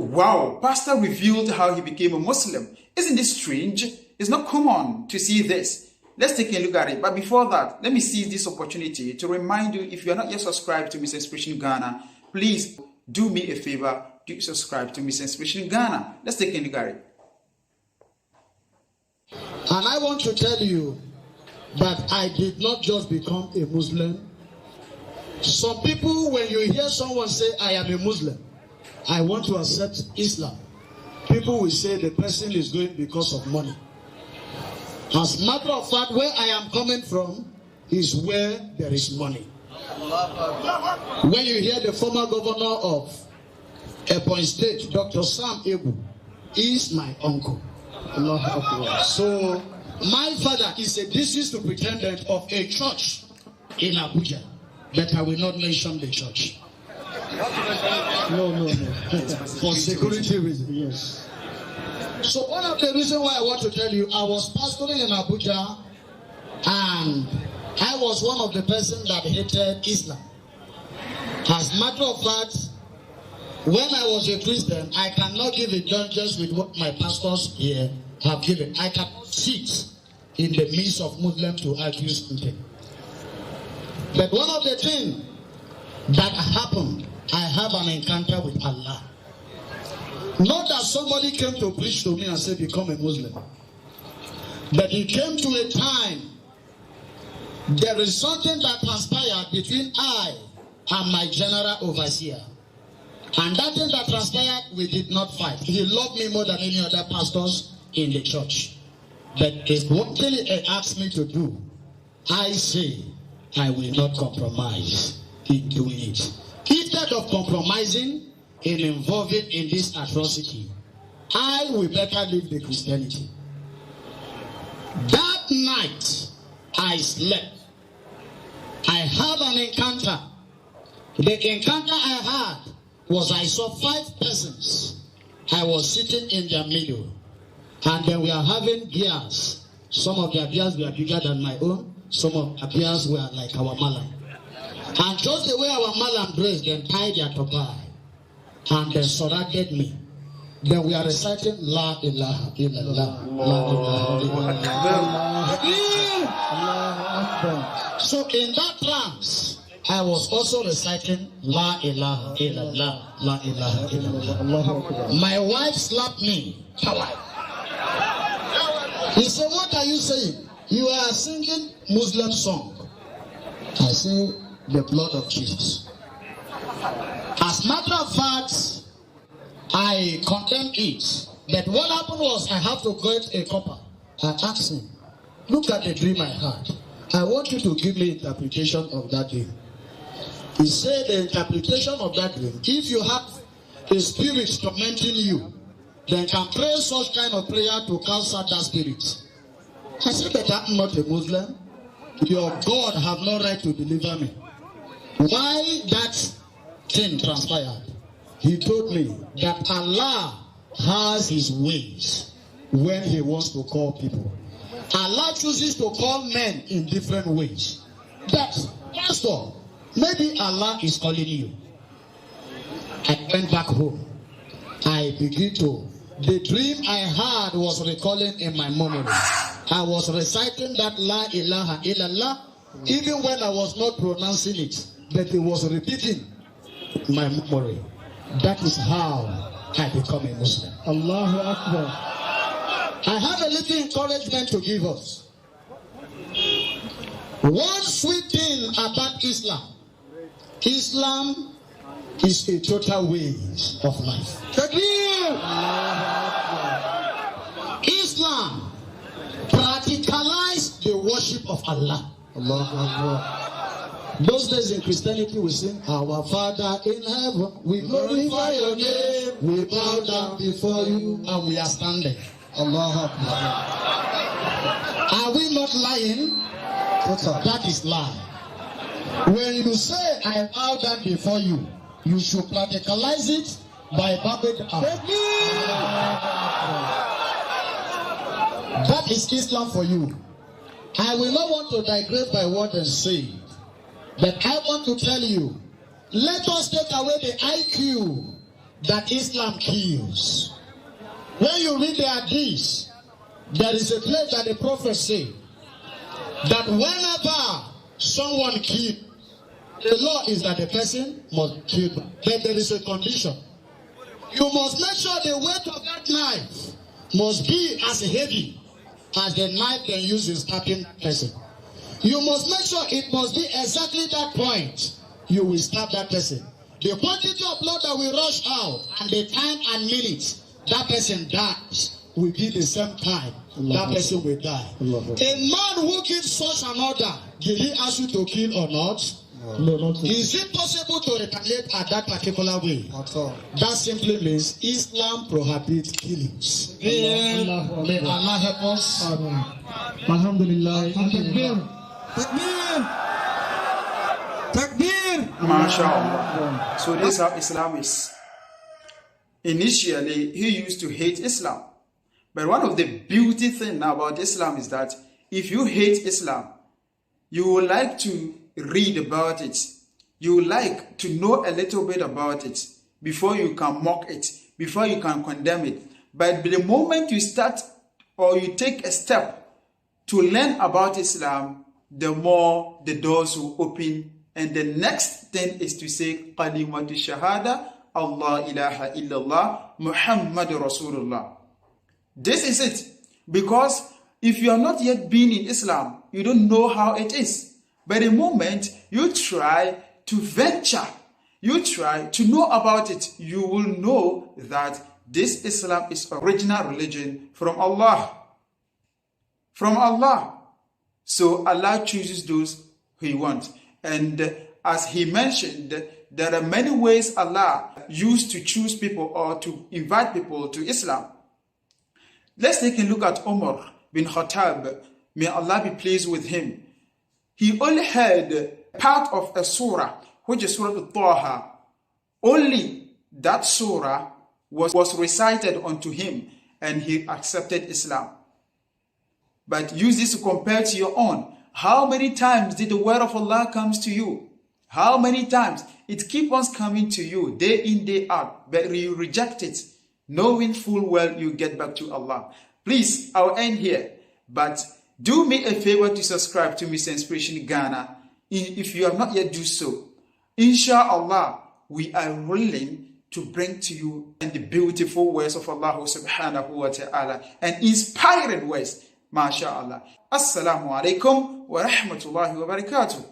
Wow, Pastor revealed how he became a Muslim. Isn't this strange? It's not common to see this. Let's take a look at it. But before that, let me seize this opportunity to remind you, if you are not yet subscribed to Mr. Inspiration Ghana, please do me a favor, do subscribe to Mr. Inspiration Ghana. Let's take a look at it. And I want to tell you that I did not just become a Muslim. Some people, when you hear someone say, I am a Muslim, I want to accept Islam, people will say the person is going because of money. As a matter of fact, where I am coming from is where there is money. When you hear the former governor of Ebonyi State, Dr. Sam Ebu, is my uncle. So, my father is a district superintendent of a church in Abuja, but I will not mention the church. No. For security reasons. Yes. So one of the reasons why I want to tell you, I was pastoring in Abuja, and I was one of the persons that hated Islam. As a matter of fact, when I was a Christian, I cannot give indulgence with what my pastors here have given. I cannot sit in the midst of Muslims to argue something. But one of the things that happened, I have an encounter with Allah. Not that somebody came to preach to me and say, become a Muslim. But it came to a time, there is something that transpired between I and my general overseer. And that thing that transpired, we did not fight. He loved me more than any other pastors in the church. But if one thing he asked me to do, I say, I will not compromise in doing it. Instead of compromising in involving in this atrocity, I will better leave the Christianity. That night, I slept. I had an encounter. The encounter I had was I saw 5 persons. I was sitting in their middle, and then we are having beers. Some of their beers were bigger than my own. Some of their beers were like our malam. And just the way our malam dressed, then tied their toga and then surrounded me. Then we are reciting La ilaha illallah, La ilaha illallah. So in that trance, I was also reciting La ilaha illallah, La ilaha illallah. My wife slapped me. He said, what are you saying? You are singing Muslim song. I say, the blood of Jesus. As a matter of fact, I condemned it. But what happened was I have to get a copper. I asked him, look at the dream I had. I want you to give me interpretation of that dream. He said the interpretation of that dream, if you have a spirit tormenting you, then can pray such kind of prayer to cast out that spirit. I said, but I'm not a Muslim. Your God have no right to deliver me. Why that thing transpired? He told me that Allah has his ways when he wants to call people. Allah chooses to call men in different ways. That, pastor, maybe Allah is calling you. I went back home. I began to, the dream I had was recalling in my memory. I was reciting that La ilaha illallah, even when I was not pronouncing it, but it was repeating my memory. That is how I become a Muslim. Allahu Akbar. I have a little encouragement to give us. One sweet thing about Islam, Islam is a total way of life. Islam practicalize the worship of Allah. Allahu Akbar. Those days in Christianity we sing, Our Father in heaven, we glorify your name, we bow down before you, and we are standing. Allahu Akbar. Are we not lying? That is lie. When you say, I bow down before you, you should practicalize it by bowing down. That is Islam for you. I will not want to digress by what I say, but I want to tell you, let us take away the IQ that Islam kills. When you read the hadith, there is a place that the Prophet said that whenever someone kills, the law is that the person must kill, but there is a condition. You must make sure the weight of that knife must be as heavy as the knife they use in stabbing that person. You must make sure it must be exactly that point you will stab that person. The quantity of blood that will rush out and the time and minutes that person dies will be the same time that person will die. A man who gives such an order, did he ask you to kill or not? No, not to. Is it possible to retaliate at that particular way? At all. That simply means Islam prohibits killings. May Allah help us. Alhamdulillah. Takbir. Takbir. MashaAllah. So this is how Islam is. Initially, he used to hate Islam. But one of the beauty things about Islam is that if you hate Islam, you would like to read about it. You would like to know a little bit about it before you can mock it, before you can condemn it. But the moment you start or you take a step to learn about Islam, the more the doors will open. And the next thing is to say, Qalimatu Shahada, Allah ilaha illallah, Muhammad Rasulullah. This is it. Because if you are not yet been in Islam, you don't know how it is. But the moment you try to venture, you try to know about it, you will know that this Islam is original religion from Allah. From Allah. So Allah chooses those He wants. And as He mentioned, there are many ways Allah used to choose people or to invite people to Islam. Let's take a look at Umar bin Khattab. May Allah be pleased with him. He only heard part of a surah, which is Surah Al-Taha. Only that surah was recited unto him, and he accepted Islam. But use this to compare to your own. How many times did the word of Allah come to you? How many times? It keeps on coming to you day in, day out, but you reject it, knowing full well you get back to Allah. Please, I'll end here, but do me a favor to subscribe to Mr. Inspiration Ghana if you have not yet do so. Inshallah, we are willing to bring to you the beautiful words of Allah subhanahu wa ta'ala and inspiring words. MashaAllah. Assalamu alaikum wa rahmatullahi wa barakatuh.